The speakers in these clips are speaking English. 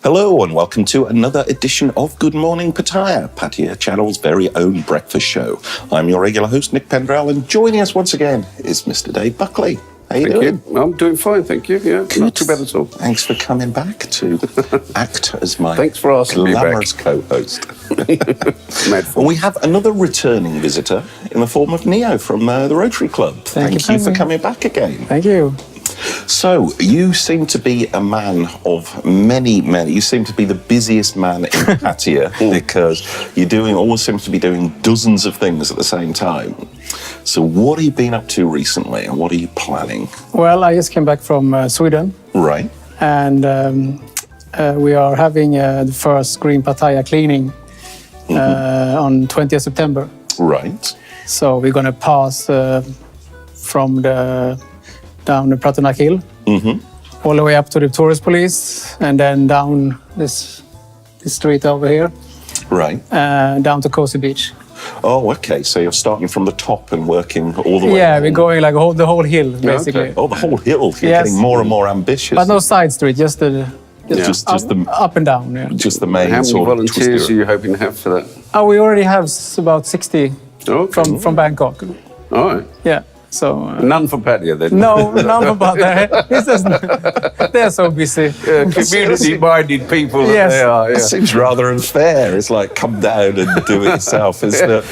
Hello and welcome to another edition of Good Morning Pattaya, Pattaya Channel's very own breakfast show. I'm your regular host, Nick Pendrell, and joining us once again is Mr. Dave Buckley. How you doing? Thank you. I'm doing fine, thank you. Yeah, Good. not too bad at all. Thanks for coming back to act as my Thanks for asking glamorous me back. co-host. Mad And we have another returning visitor in the form of Neo from the Rotary Club. Thank you for coming back again. Thank you. So, you seem to be a man of many. You seem to be the busiest man in Pattaya because always seems to be doing dozens of things at the same time. So, what have you been up to recently and what are you planning? Well, I just came back from Sweden. Right. And we are having the first Green Pattaya cleaning on 20th September. Right. So we're going to pass from down the Pratunnak Hill, all the way up to the tourist police, and then down this street over here, Right. down to Cosi Beach. Oh, okay. So you're starting from the top and working all the way. Yeah, we're going like the whole hill, basically. Okay. Oh, the whole hill. You're Yes. getting more and more ambitious. But no side street, just Just the up and down. Yeah. just the main How many sort of volunteers twisty- are you hoping to have for that? Oh, we already have about 60 Okay. from Bangkok. All right. Yeah. So None for Pattaya then? no, none about that. It's just, they're so busy. Community-minded people that Yes. they are. It Yeah. seems rather unfair. It's like, come down and do it yourself. Isn't it?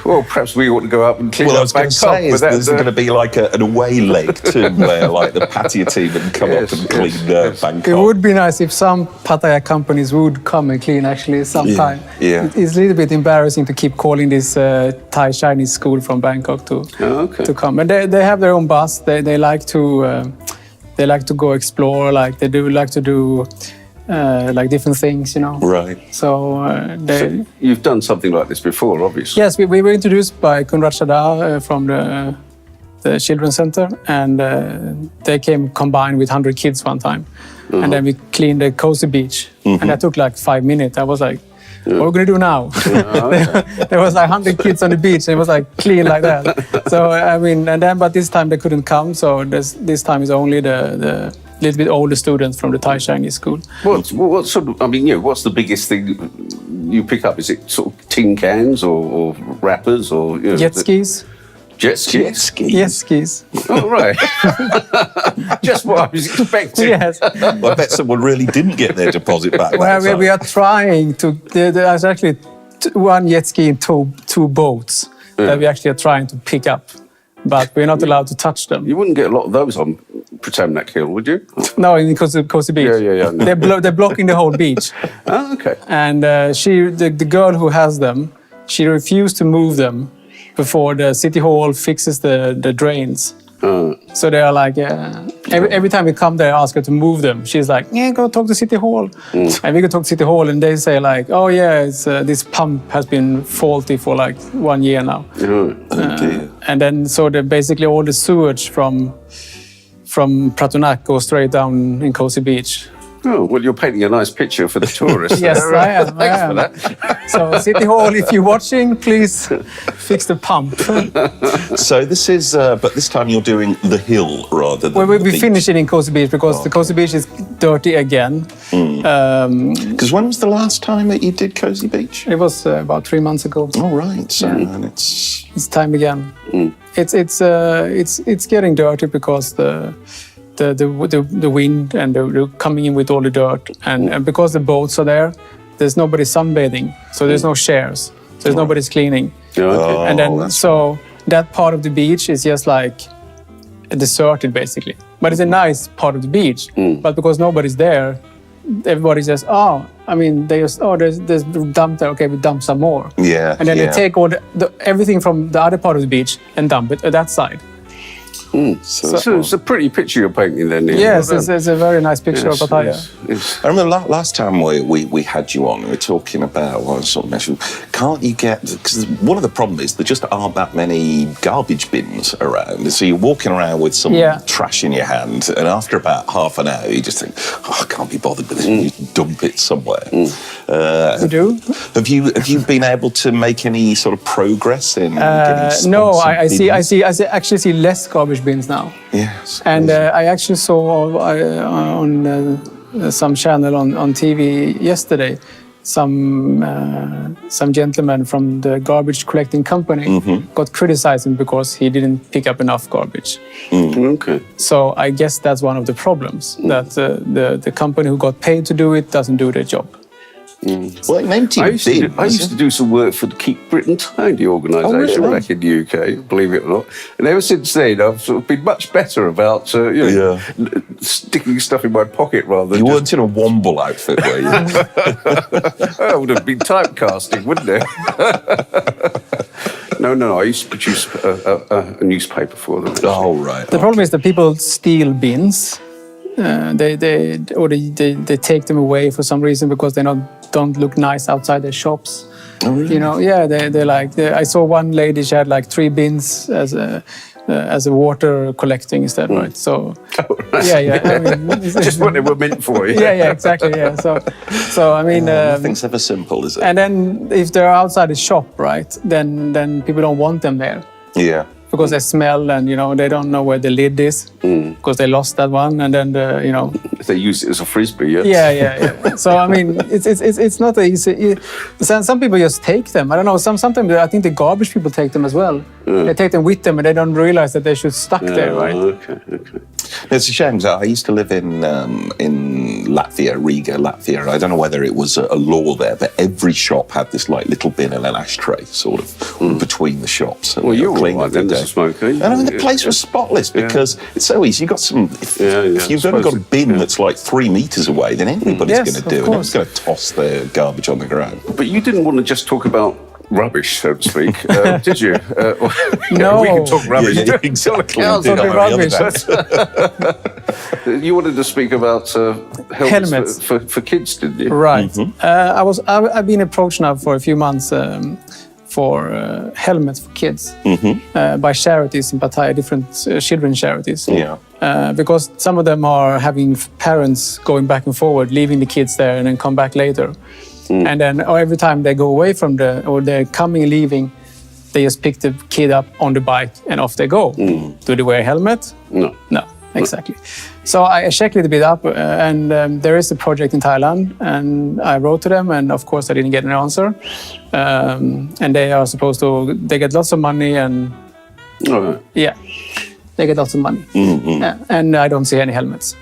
Well, perhaps we ought to go up and clean Well, I up was going to Bangkok. say, but there's going to be like an away leg too, where like the Pattaya team would come up Yes, and yes, clean Bangkok. It would be nice if some Pattaya companies would come and clean actually sometime. Yeah. It's a little bit embarrassing to keep calling this Thai Chinese school from Bangkok okay. to come. And they have their own bus. They like to go explore. Like they do like to do like different things, you know. Right. So they. You've done something like this before, obviously. Yes, we were introduced by Kunrat Shada from the Children's Center, and they came combined with 100 kids one time. And then we cleaned the Cosi Beach, and that took like 5 minutes. I was like, what are we going to do now? There was like 100 kids on the beach, and it was like clean like that. So, I mean, but this time they couldn't come, so this time is only the little bit older students from the Thai Chinese school. What sort of, I mean, what's the biggest thing you pick up? Is it sort of tin cans or wrappers or... Jet skis. Jet skis? Jet skis. Jet skis. Oh, right. Just what I was expecting. Yes. Well, I bet someone really didn't get their deposit back. Well, that we time. are trying to. There's actually one jet ski and two boats that we actually are trying to pick up, but we're not allowed to touch them. You wouldn't get a lot of those on Pratunnak Hill, would you? No, in Cosi Beach. Yeah. They're blocking the whole beach, Oh, okay. and the girl who has them, she refused to move them before the city hall fixes the drains. So they are like, every time we come there, I ask her to move them. She's like, yeah, go talk to City Hall. And we go talk to City Hall, and they say like, oh yeah, this pump has been faulty for like 1 year now. Oh, dear. And then so basically all the sewage from Pratunnak goes straight down in Cosi Beach. Oh, well, you're painting a nice picture for the tourists. Yes, there. I am. Thanks I am. for that. So City Hall, if you're watching, please fix the pump. So this is, but this time you're doing the hill rather than Well, we'll the be beach. finishing in Cosi Beach because the Cosi Beach is dirty again. Because when was the last time that you did Cosi Beach? It was about 3 months ago. Oh, right. So and it's It's time again. It's getting dirty because the wind and the coming in with all the dirt, and because the boats are there, there's nobody sunbathing, so there's no shares, so there's nobody's cleaning. Okay. And then that's so that part of the beach is just like deserted basically, but it's a nice part of the beach. But because nobody's there, everybody just there's dump there. Okay, we dump some more. Yeah, And then yeah. they take all everything from the other part of the beach and dump it at that side. So it's a pretty picture you're painting then, Neil. Yes, Well done. it's a very nice picture of Pattaya. yes. I remember last time we had you on, we were talking about, well, I sort of mentioned, can't you get, because one of the problems is there just aren't that many garbage bins around. So you're walking around with some trash in your hand, and after about half an hour, you just think, oh, I can't be bothered with this, and you dump it somewhere. You do? Have you been able to make any sort of progress in getting No, sponsored I bins? actually see less garbage bins now. Yes. And I actually saw on some channel on TV yesterday. Some gentleman from the garbage collecting company got criticized because he didn't pick up enough garbage. Okay. So I guess that's one of the problems, that the company who got paid to do it doesn't do their job. Well, it empty I used to do some work for the Keep Britain Tidy organisation back in the UK, believe it or not. And ever since then, I've sort of been much better about sticking stuff in my pocket rather than. You weren't in a Womble outfit, were you? That would have been typecasting, wouldn't it? No. I used to produce a newspaper for them. Oh, right. The problem is that people steal bins. They take them away for some reason because they don't look nice outside their shops. Oh, really? You know, yeah. I saw one lady. She had like 3 bins as a water collecting instead, right? So, yeah. I mean, just what they were meant for. Yeah, exactly. Yeah. So I mean, nothing's ever simple, is it? And then if they're outside the shop, right, then people don't want them there. Yeah. Because they smell, and they don't know where the lid is because they lost that one, and then they use it as a frisbee. Yeah. So I mean, it's not easy. Some people just take them. I don't know. Sometimes I think the garbage people take them as well. They take them with them, and they don't realize that they should stuck there, right? Okay. It's a shame. I used to live in Latvia, Riga, Latvia. I don't know whether it was a law there, but every shop had this like little bin and an ashtray, sort of between the shops. And, well, you're clean right then, as a smoker. And I mean, the place was spotless because it's so easy. You got some. If you've only got a bin that's like 3 meters away, then anybody's going to do it. Nobody's going to toss their garbage on the ground. But you didn't want to just talk about rubbish, so to speak, did you? No. We can talk rubbish. Yeah, exactly. Rubbish. You wanted to speak about helmets. For kids, didn't you? Right. I've been approached now for a few months for helmets for kids by charities in Pattaya, different children charities. Yeah. Because some of them are having parents going back and forward, leaving the kids there and then come back later. And then every time they go away from they're coming and leaving, they just pick the kid up on the bike and off they go. Do they wear a helmet? No. No, exactly. So I checked it a bit up, and there is a project in Thailand, and I wrote to them, and of course I didn't get an answer. And they are supposed to, they get lots of money, and yeah, they get lots of money. And I don't see any helmets.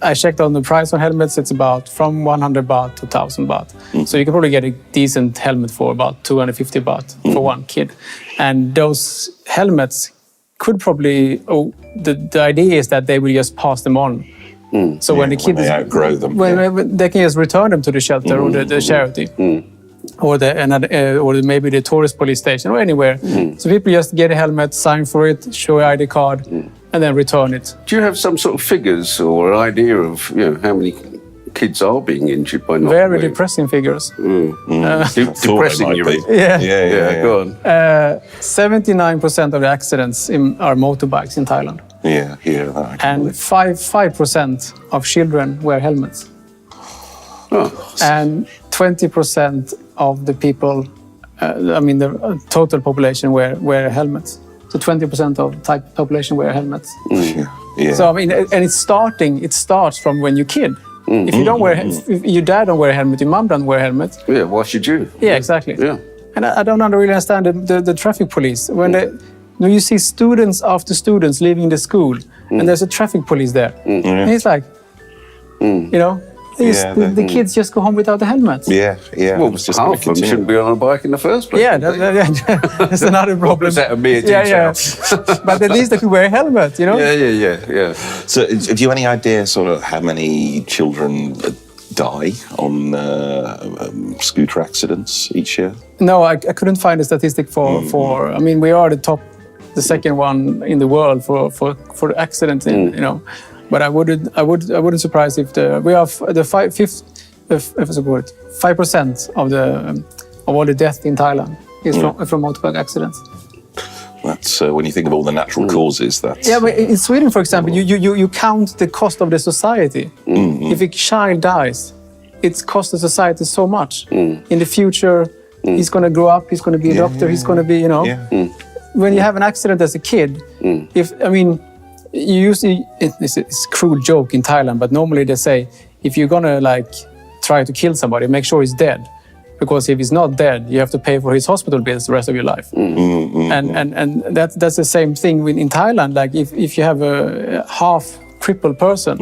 I checked on the price on helmets. It's about from 100 baht to 1,000 baht. So you can probably get a decent helmet for about 250 baht for one kid. And those helmets could probably, the idea is that they will just pass them on. So when the kid they outgrow them, they can just return them to the shelter or the charity. Or maybe the tourist police station or anywhere. So people just get a helmet, sign for it, show an ID card, and then return it. Do you have some sort of figures or idea of how many kids are being injured by not Very wearing? Depressing figures. Depressing, you mean? Yeah. Go on. 79% of the accidents are motorbikes in Thailand. Yeah. And 5% of children wear helmets. And 20% of the people, the total population wear helmets. So 20% of the population wear helmets. So and it starts from when you're a kid. If you don't wear, if your dad don't wear a helmet, your mom don't wear a helmet. Yeah, why should you? Yeah, exactly. Yeah. And I don't really understand the traffic police when you see students after students leaving the school, and there's a traffic police there, and it's like, the kids just go home without the helmets. Yeah. Well, half of them shouldn't be on a bike in the first place. Yeah, that's another problem. Is that a mere detail? But at least they could wear a helmet, Yeah. So, have you any idea, sort of, how many children die on scooter accidents each year? No, I couldn't find a statistic for. I mean, we are the second one in the world for accidents. But I wouldn't surprise if we have the 5% of all the death in Thailand is from motorbike accidents. That's when you think of all the natural causes. That's but in Sweden, for example, you count the cost of the society. If a child dies, it's cost the society so much. In the future, he's going to grow up. He's going to be a doctor. He's going to be, When you have an accident as a kid, you usually, it's a cruel joke in Thailand, but normally they say, if you're gonna like try to kill somebody, make sure he's dead. Because if he's not dead, you have to pay for his hospital bills the rest of your life. And that's the same thing in Thailand. Like if you have a half crippled person,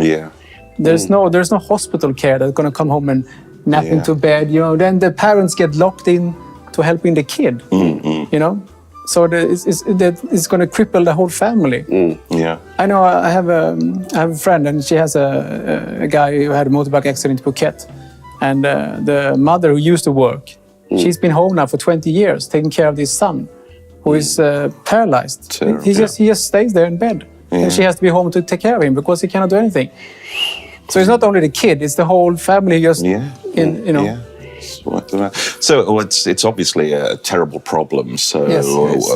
there's no hospital care that's gonna come home and nap into bed. You know, then the parents get locked in to helping the kid. You know, so it's gonna cripple the whole family. I know. I have a friend, and she has a guy who had a motorbike accident in Phuket. And the mother who used to work, she's been home now for 20 years, taking care of this son, who is paralyzed. Terrible. He just stays there in bed. And she has to be home to take care of him because he cannot do anything. So it's not only the kid, it's the whole family just, you know. So it's obviously a terrible problem. So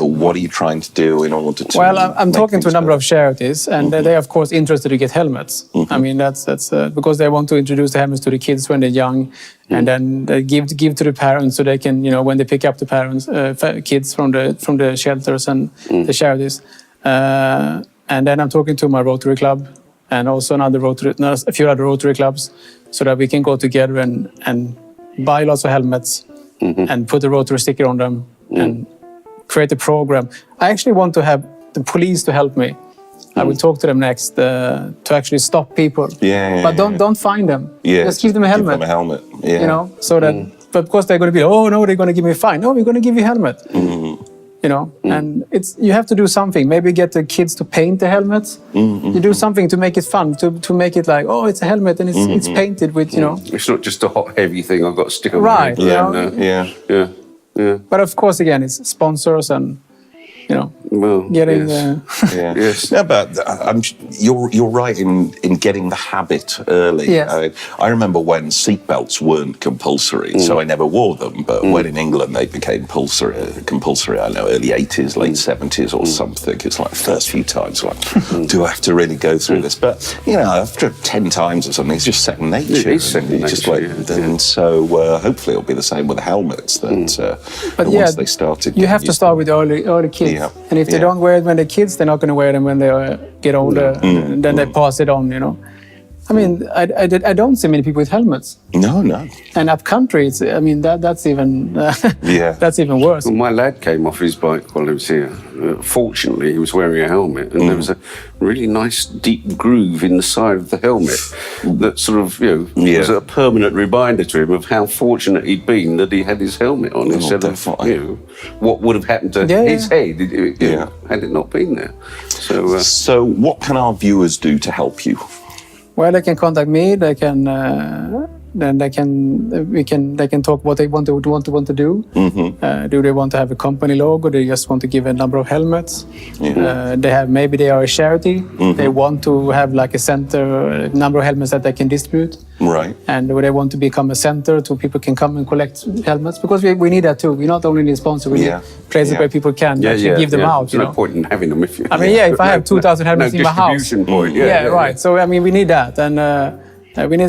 what are you trying to do in order to? Well, I'm talking to a number of charities, and they're of course interested to get helmets. I mean, that's because they want to introduce the helmets to the kids when they're young, and then they give to the parents so they can, you know, when they pick up the parents, kids from the shelters and the charities. And then I'm talking to my Rotary Club and also a few other Rotary clubs, so that we can go together and buy lots of helmets and put a Rotary sticker on them and create a program. I actually want to have the police to help me. I will talk to them next to actually stop people. But don't find them. Just give them a helmet. Give them a helmet. You know, so that. But of course they're going to be, oh no, they're going to give me a fine. No, we're going to give you a helmet. You know, and you have to do something. Maybe get the kids to paint the helmets. You do something to make it fun, to make it like, oh, it's a helmet and it's painted with, you know. It's not just a hot, heavy thing I've got to stick on right, my head. Yeah. But of course, again, it's sponsors and, you know, getting yes. Yeah, but you're right in getting the habit early. Yes. I remember when seatbelts weren't compulsory, so I never wore them. But when in England they became compulsory, I know early 80s, late 70s or something. It's like the first few times, like, do I have to really go through this? But you know, after 10 times or something, it's just second nature. It is second nature. Just like, and so hopefully it'll be the same with the helmets. That but once they started, you have to start with early kids. And if they don't wear it when they're kids, they're not going to wear them when they get older. And then they pass it on, you know. I mean, I don't see many people with helmets. No. And up country, that's even that's even worse. Well, my lad came off his bike while he was here. Fortunately, he was wearing a helmet, and there was a really nice deep groove in the side of the helmet that sort of, you know, was a permanent reminder to him of how fortunate he'd been that he had his helmet on instead of, you know, what would have happened to his head had it not been there. So what can our viewers do to help you? Well, they can contact me. They can they can talk what they want to do. Do they want to have a company logo? They just want to give a number of helmets. Maybe they are a charity. They want to have like a center, a number of helmets that they can distribute. Right. And they want to become a center so people can come and collect helmets, because we need that too. We not only need sponsors, we need places where people can actually give them out. There's no point in having them if you. I mean, if I have 2,000 helmets in my house. Point. Right. So I mean, we need that, and we need. I mean,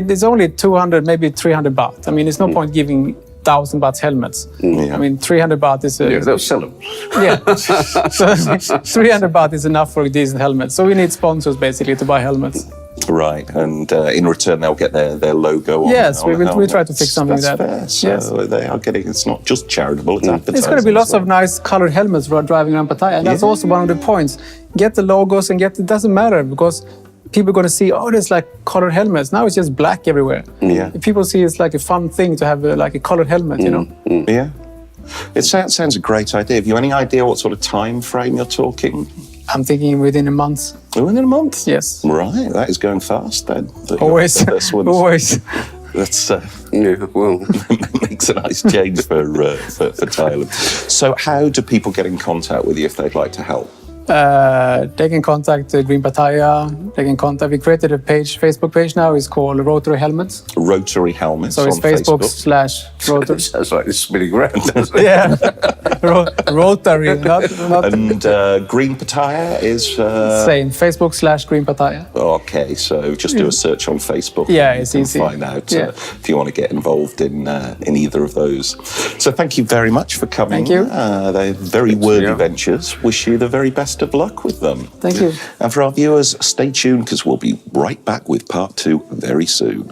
it's only 200, maybe 300 baht. I mean, it's no point giving 1,000 baht helmets. I mean, 300 baht is. They'll sell them. So 300 baht is enough for a decent helmet. So we need sponsors basically to buy helmets. Right, and in return they'll get their logo on. Yes, on we try to fix something That's like that. Fair. So they are getting. It's not just charitable. It's advertising. It's going to be lots of nice colored helmets for driving around Pattaya, and that's also one of the points. Get the logos and it doesn't matter, because people are going to see, oh, there's like colored helmets. Now it's just black everywhere. If people see it's like a fun thing to have like a colored helmet, you know. Yeah, it sounds a great idea. Have you any idea what sort of time frame you're talking? I'm thinking within a month. Within a month? Yes. Right, that is going fast then. Always. Always. That's well, makes a nice change for Thailand. So, how do people get in contact with you if they'd like to help? They can contact Green Pattaya. They can contact. We created a Facebook page now. It's called Rotary Helmet. Rotary Helmet. So it's Facebook. Facebook/Rotary. sounds like it's spinning around. Yeah. Rotary, not And Green Pattaya is... same. Facebook/Green Pattaya. Okay, so just do a search on Facebook. Yeah, and it's you easy. can find out Yeah. if you want to get involved in either of those. So thank you very much for coming. Thank you. They're very worthy yeah. ventures. Wish you the very best of luck with them. Thank you. And for our viewers, stay tuned because we'll be right back with part 2 very soon.